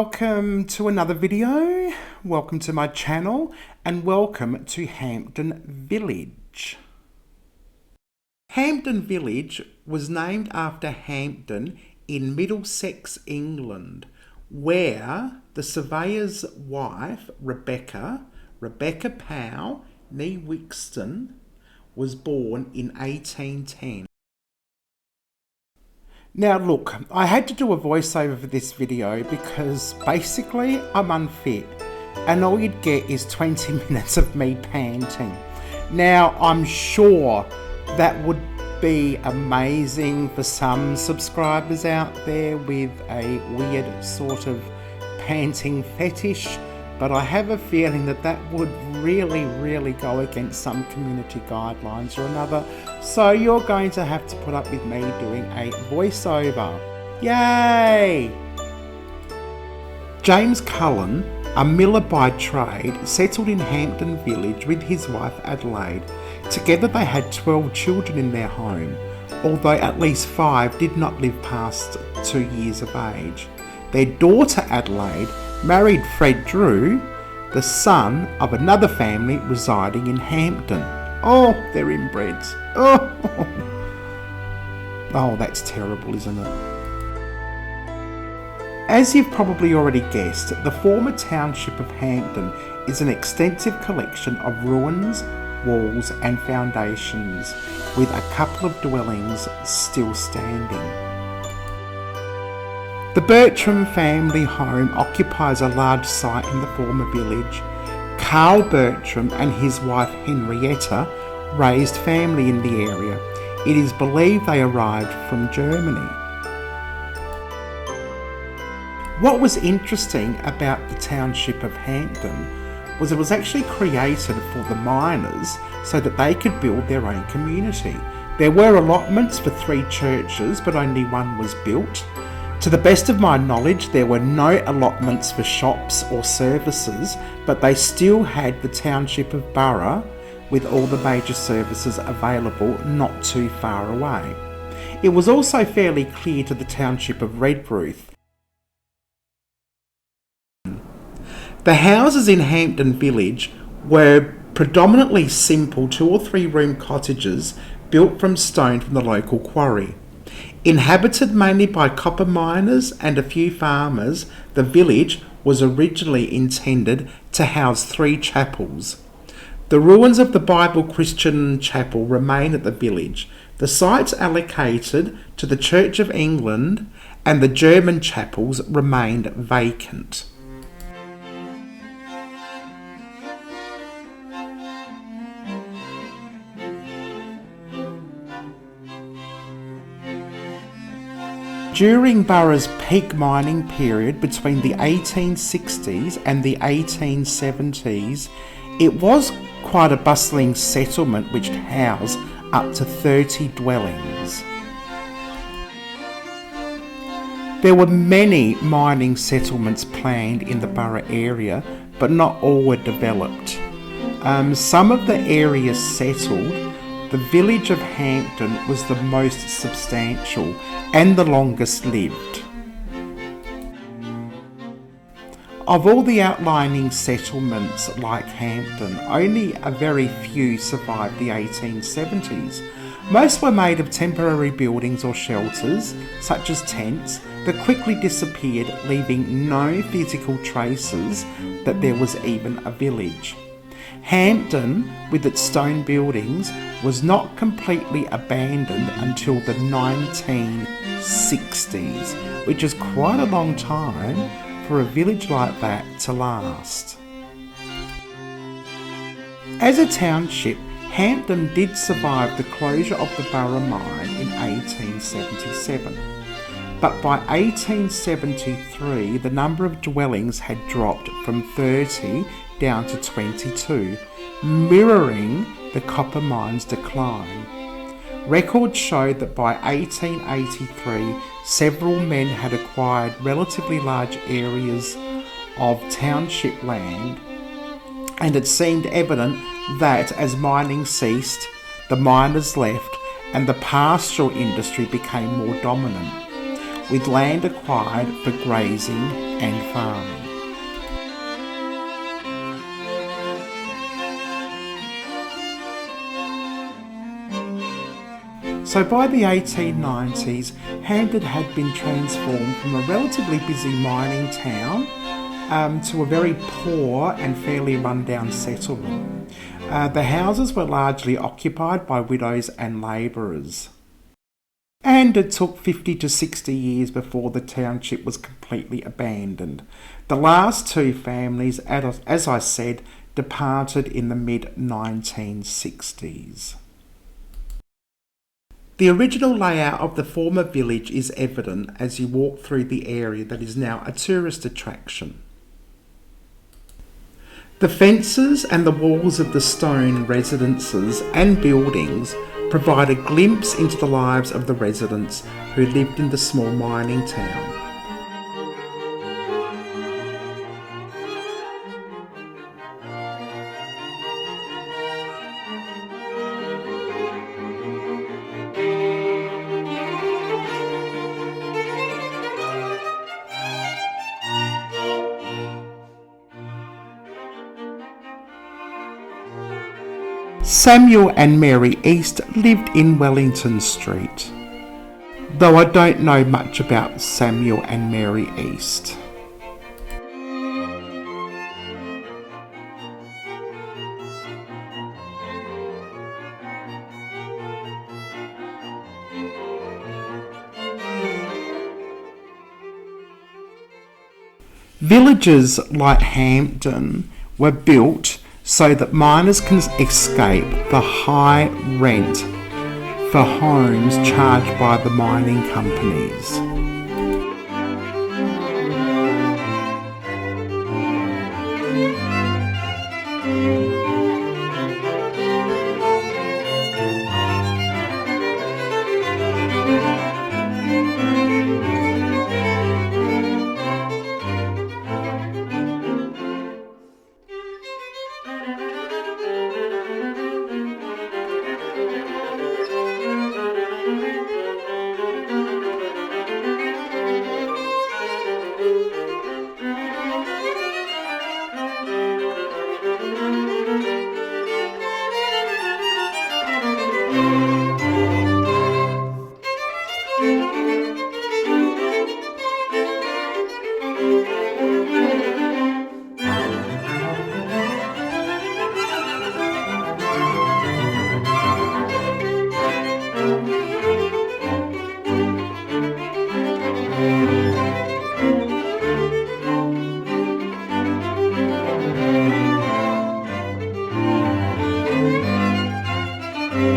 Welcome to another video, welcome to my channel, and welcome to Hampton Village. Hampton Village was named after Hampton in Middlesex, England, where the surveyor's wife, Rebecca Powell, née Wixton, was born in 1810. Now look, I had to do a voiceover for this video because basically I'm unfit and all you'd get is 20 minutes of me panting. Now I'm sure that would be amazing for some subscribers out there with a weird sort of panting fetish, but I have a feeling that would really go against some community guidelines or another, so you're going to have to put up with me doing a voiceover. Yay! James Cullen, a miller by trade, settled in Hampton Village with his wife Adelaide. Together they had 12 children in their home, although at least 5 did not live past 2 years of age. Their daughter Adelaide married Fred Drew, the son of another family residing in Hampton. Oh, they're inbreds. Oh, that's terrible, isn't it? As you've probably already guessed, the former township of Hampton is an extensive collection of ruins, walls and foundations, with a couple of dwellings still standing. The Bertram family home occupies a large site in the former village. Carl Bertram and his wife Henrietta raised family in the area. It is believed they arrived from Germany. What was interesting about the township of Hampton was it was actually created for the miners so that they could build their own community. There were allotments for 3 churches, but only one was built. To the best of my knowledge, there were no allotments for shops or services, but they still had the township of Burra with all the major services available not too far away. It was also fairly clear to the township of Redruth. The houses in Hampton Village were predominantly simple 2 or 3 room cottages built from stone from the local quarry. Inhabited mainly by copper miners and a few farmers, the village was originally intended to house 3 chapels. The ruins of the Bible Christian chapel remain at the village. The sites allocated to the Church of England and the German chapels remained vacant. During Burra's peak mining period between the 1860s and the 1870s, it was quite a bustling settlement which housed up to 30 dwellings. There were many mining settlements planned in the Burra area, but not all were developed. Some of the areas settled. The village of Hampton was the most substantial and the longest lived. Of all the outlying settlements like Hampton, only a very few survived the 1870s. Most were made of temporary buildings or shelters, such as tents, that quickly disappeared, leaving no physical traces that there was even a village. Hampton, with its stone buildings, was not completely abandoned until the 1960s, which is quite a long time for a village like that to last. As a township, Hampton did survive the closure of the Burra mine in 1877, but by 1873 the number of dwellings had dropped from 30 down to 22, mirroring the copper mine's decline. Records showed that by 1883, several men had acquired relatively large areas of township land, and it seemed evident that as mining ceased, the miners left and the pastoral industry became more dominant. with land acquired for grazing and farming. So by the 1890s, Hampton had been transformed from a relatively busy mining town to a very poor and fairly run-down settlement. The houses were largely occupied by widows and labourers. And it took 50 to 60 years before the township was completely abandoned. The last two families, as I said, departed in the mid-1960s. The original layout of the former village is evident as you walk through the area that is now a tourist attraction. The fences and the walls of the stone residences and buildings provide a glimpse into the lives of the residents who lived in the small mining town. Samuel and Mary East lived in Wellington Street, though I don't know much about Samuel and Mary East. Villages like Hampton were built so that miners can escape the high rent for homes charged by the mining companies.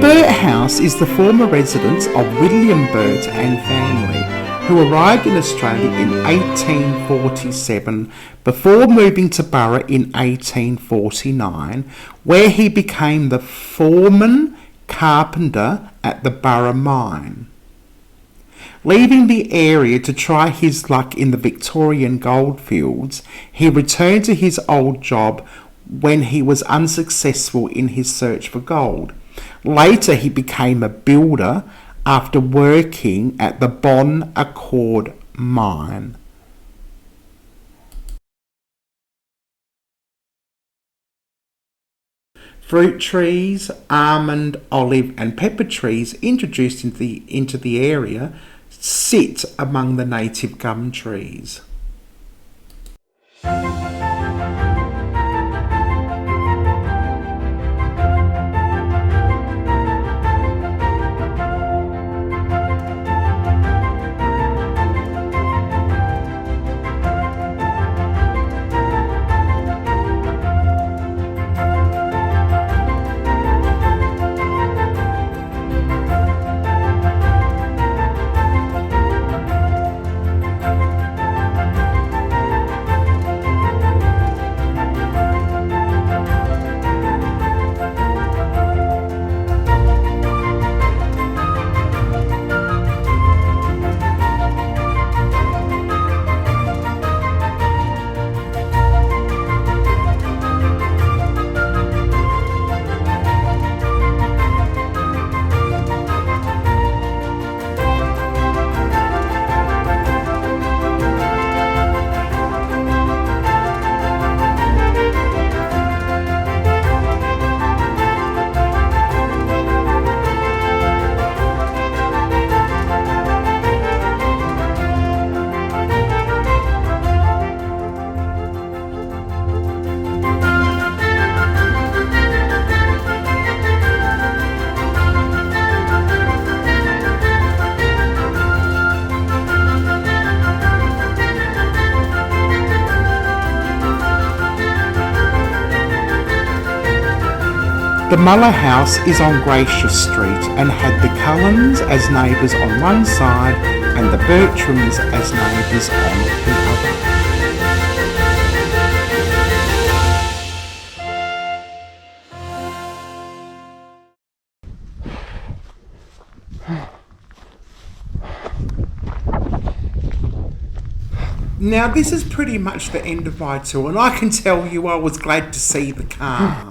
Burra House is the former residence of William Burt and family, who arrived in Australia in 1847 before moving to Burra in 1849, where he became the foreman carpenter at the Burra mine. Leaving the area to try his luck in the Victorian goldfields, he returned to his old job when he was unsuccessful in his search for gold. Later he became a builder after working at the Bon Accord mine. Fruit trees, almond, olive and pepper trees introduced into the area sit among the native gum trees. The Muller house is on Gracious Street and had the Cullens as neighbours on one side and the Bertrams as neighbours on the other. Now this is pretty much the end of my tour, and I can tell you I was glad to see the car.